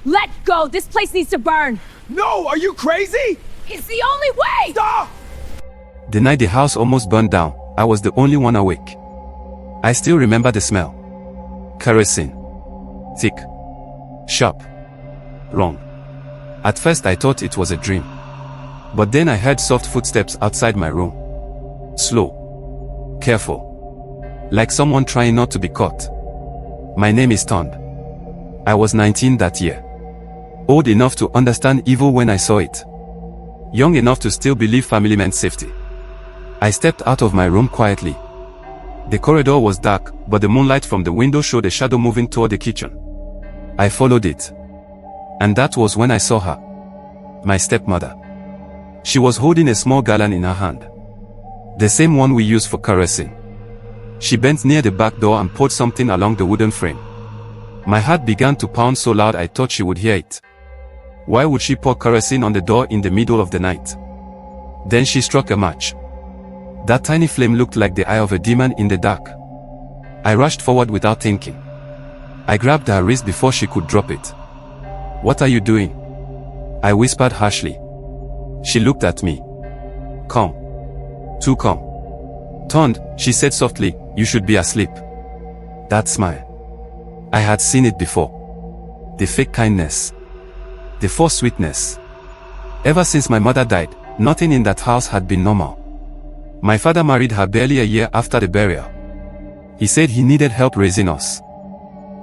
Let go! This place needs to burn! No, are you crazy? It's the only way! Stop! The night the house almost burned down, I was the only one awake. I still remember the smell. Kerosene. Thick. Sharp. Wrong. At first I thought it was a dream. But then I heard soft footsteps outside my room. Slow. Careful. Like someone trying not to be caught. My name is Tond. I was 19 that year. Old enough to understand evil when I saw it. Young enough to still believe family meant safety. I stepped out of my room quietly. The corridor was dark, but the moonlight from the window showed a shadow moving toward the kitchen. I followed it. And that was when I saw her. My stepmother. She was holding a small gallon in her hand. The same one we use for kerosene. She bent near the back door and poured something along the wooden frame. My heart began to pound so loud I thought she would hear it. Why would she pour kerosene on the door in the middle of the night? Then she struck a match. That tiny flame looked like the eye of a demon in the dark. I rushed forward without thinking. I grabbed her wrist before she could drop it. "What are you doing?" I whispered harshly. She looked at me. "Calm. Too calm." "Tond," she said softly, "you should be asleep." That smile. I had seen it before. The fake kindness. The false sweetness. Ever since my mother died, nothing in that house had been normal. My father married her barely a year after the burial. He said he needed help raising us.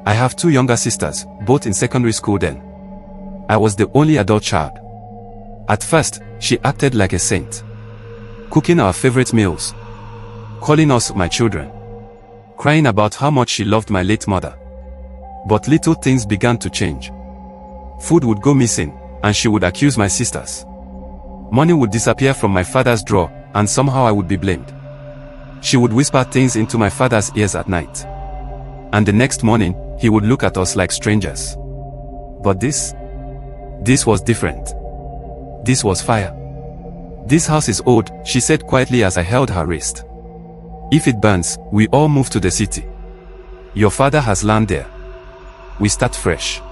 I have 2 younger sisters, both in secondary school then. I was the only adult child. At first, she acted like a saint. Cooking our favorite meals. Calling us my children. Crying about how much she loved my late mother. But little things began to change. Food would go missing, and she would accuse my sisters. Money would disappear from my father's drawer, and somehow I would be blamed. She would whisper things into my father's ears at night. And the next morning, he would look at us like strangers. But this was different. This was fire. "This house is old," she said quietly as I held her wrist. "If it burns, we all move to the city. Your father has land there. We start fresh."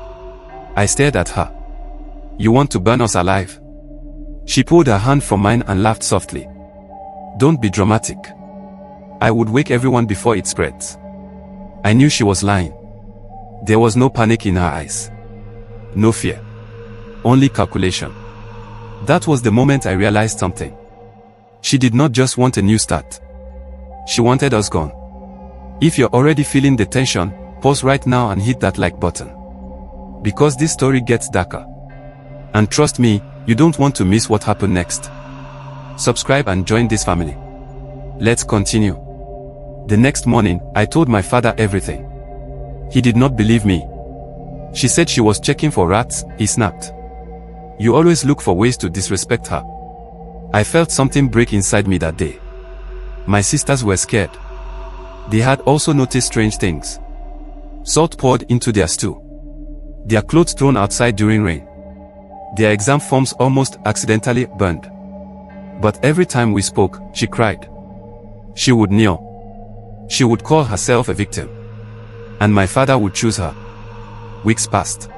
I stared at her. "You want to burn us alive?" She pulled her hand from mine and laughed softly. "Don't be dramatic. I would wake everyone before it spreads." I knew she was lying. There was no panic in her eyes. No fear. Only calculation. That was the moment I realized something. She did not just want a new start. She wanted us gone. If you're already feeling the tension, pause right now and hit that like button. Because this story gets darker. And trust me, you don't want to miss what happened next. Subscribe and join this family. Let's continue. The next morning, I told my father everything. He did not believe me. She said she was checking for rats, he snapped. "You always look for ways to disrespect her." I felt something break inside me that day. My sisters were scared. They had also noticed strange things. Salt poured into their stew. Their clothes thrown outside during rain. Their exam forms almost accidentally burned. But every time we spoke, she cried. She would kneel. She would call herself a victim. And my father would choose her. Weeks passed.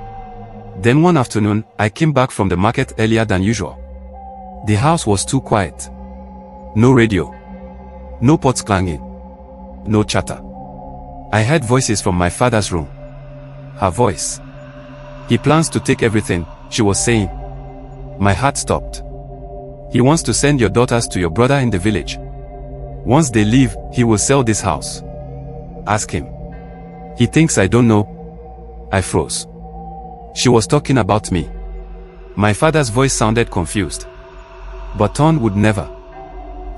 Then one afternoon, I came back from the market earlier than usual. The house was too quiet. No radio. No pots clanging. No chatter. I heard voices from my father's room. Her voice. "He plans to take everything," she was saying. My heart stopped. "He wants to send your daughters to your brother in the village. Once they leave, he will sell this house. Ask him. He thinks I don't know." I froze. She was talking about me. My father's voice sounded confused. But Tond would never.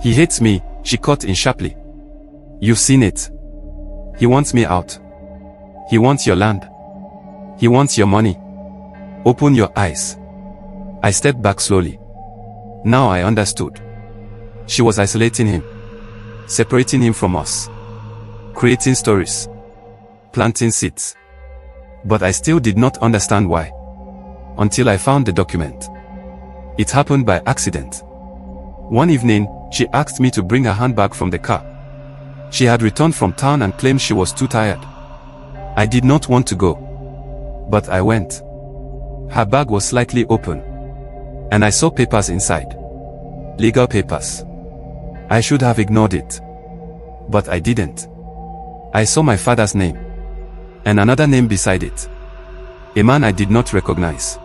"He hates me," she cut in sharply. "You've seen it. He wants me out. He wants your land. He wants your money. Open your eyes." I stepped back slowly. Now I understood. She was isolating him. Separating him from us. Creating stories. Planting seeds. But I still did not understand why. Until I found the document. It happened by accident. One evening, she asked me to bring her handbag from the car. She had returned from town and claimed she was too tired. I did not want to go. But I went. Her bag was slightly open, and I saw papers inside. Legal papers. I should have ignored it, but I didn't. I saw my father's name, and another name beside it. A man I did not recognize.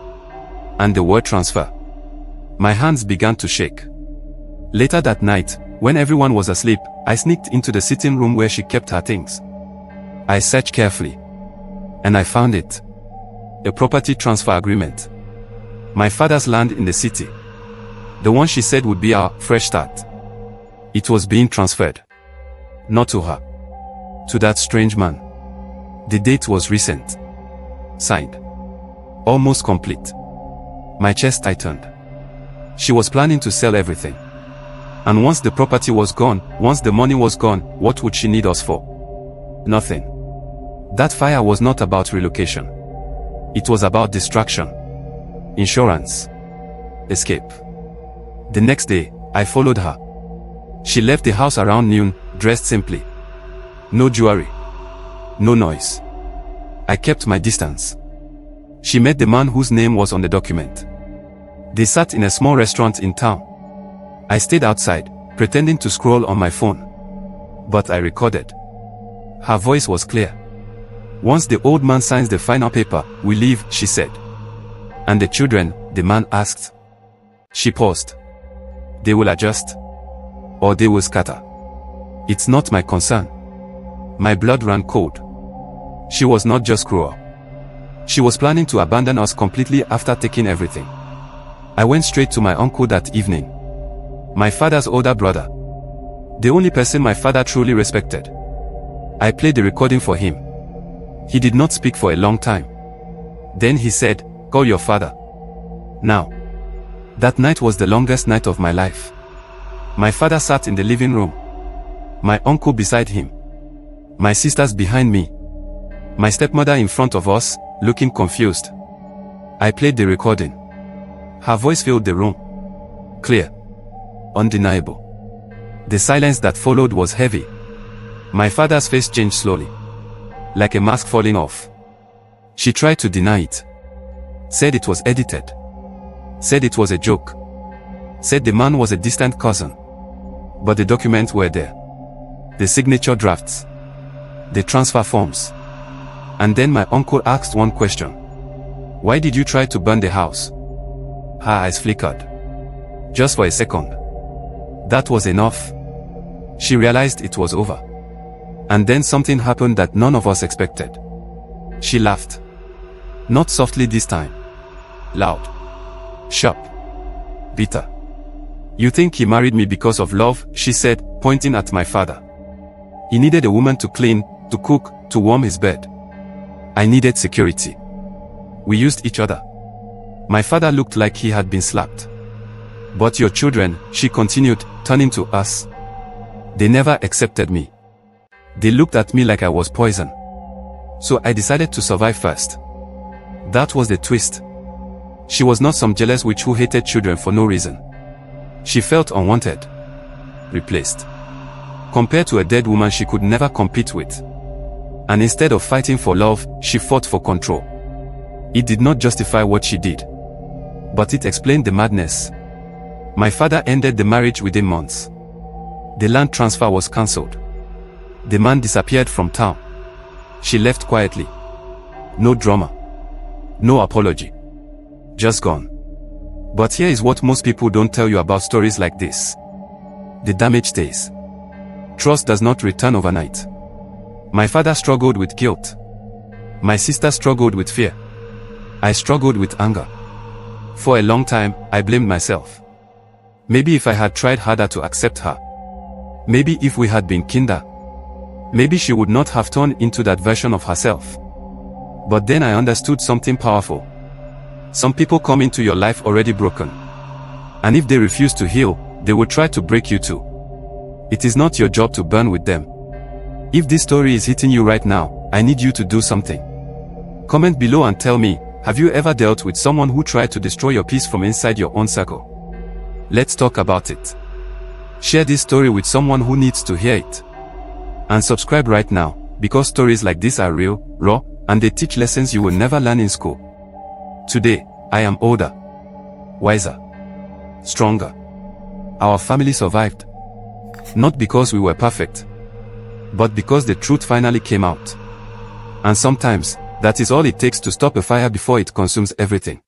And the word transfer. My hands began to shake. Later that night, when everyone was asleep, I sneaked into the sitting room where she kept her things. I searched carefully, and I found it. A property transfer agreement. My father's land in the city. The one she said would be our fresh start. It was being transferred. Not to her. To that strange man. The date was recent. Signed. Almost complete. My chest tightened. She was planning to sell everything. And once the property was gone, once the money was gone, what would she need us for? Nothing. That fire was not about relocation. It was about distraction. Insurance. Escape. The next day, I followed her. She left the house around noon, dressed simply. No jewelry. No noise. I kept my distance. She met the man whose name was on the document. They sat in a small restaurant in town. I stayed outside, pretending to scroll on my phone. But I recorded. Her voice was clear. Once the old man signs the final paper, we leave, she said. And the children, the man asked. She paused. They will adjust. Or they will scatter. It's not my concern. My blood ran cold. She was not just cruel. She was planning to abandon us completely after taking everything. I went straight to my uncle that evening. My father's older brother. The only person my father truly respected. I played the recording for him. He did not speak for a long time. Then he said, "Call your father." Now. That night was the longest night of my life. My father sat in the living room. My uncle beside him. My sisters behind me. My stepmother in front of us, looking confused. I played the recording. Her voice filled the room. Clear. Undeniable. The silence that followed was heavy. My father's face changed slowly. Like a mask falling off. She tried to deny it. Said it was edited. Said it was a joke. Said the man was a distant cousin. But the documents were there. The signature drafts. The transfer forms. And then my uncle asked one question. Why did you try to burn the house? Her eyes flickered. Just for a second. That was enough. She realized it was over. And then something happened that none of us expected. She laughed. Not softly this time. Loud. Sharp. Bitter. You think he married me because of love, she said, pointing at my father. He needed a woman to clean, to cook, to warm his bed. I needed security. We used each other. My father looked like he had been slapped. But your children, she continued, turning to us. They never accepted me. They looked at me like I was poison. So I decided to survive first. That was the twist. She was not some jealous witch who hated children for no reason. She felt unwanted. Replaced. Compared to a dead woman she could never compete with. And instead of fighting for love, she fought for control. It did not justify what she did. But it explained the madness. My father ended the marriage within months. The land transfer was cancelled. The man disappeared from town. She left quietly. No drama. No apology. Just gone. But here is what most people don't tell you about stories like this. The damage stays. Trust does not return overnight. My father struggled with guilt. My sister struggled with fear. I struggled with anger. For a long time, I blamed myself. Maybe if I had tried harder to accept her. Maybe if we had been kinder. Maybe she would not have turned into that version of herself. But then I understood something powerful. Some people come into your life already broken. And if they refuse to heal, they will try to break you too. It is not your job to burn with them. If this story is hitting you right now, I need you to do something. Comment below and tell me, have you ever dealt with someone who tried to destroy your peace from inside your own circle? Let's talk about it. Share this story with someone who needs to hear it. And subscribe right now, because stories like this are real, raw, and they teach lessons you will never learn in school. Today, I am older, wiser, stronger. Our family survived. Not because we were perfect, but because the truth finally came out. And sometimes, that is all it takes to stop a fire before it consumes everything.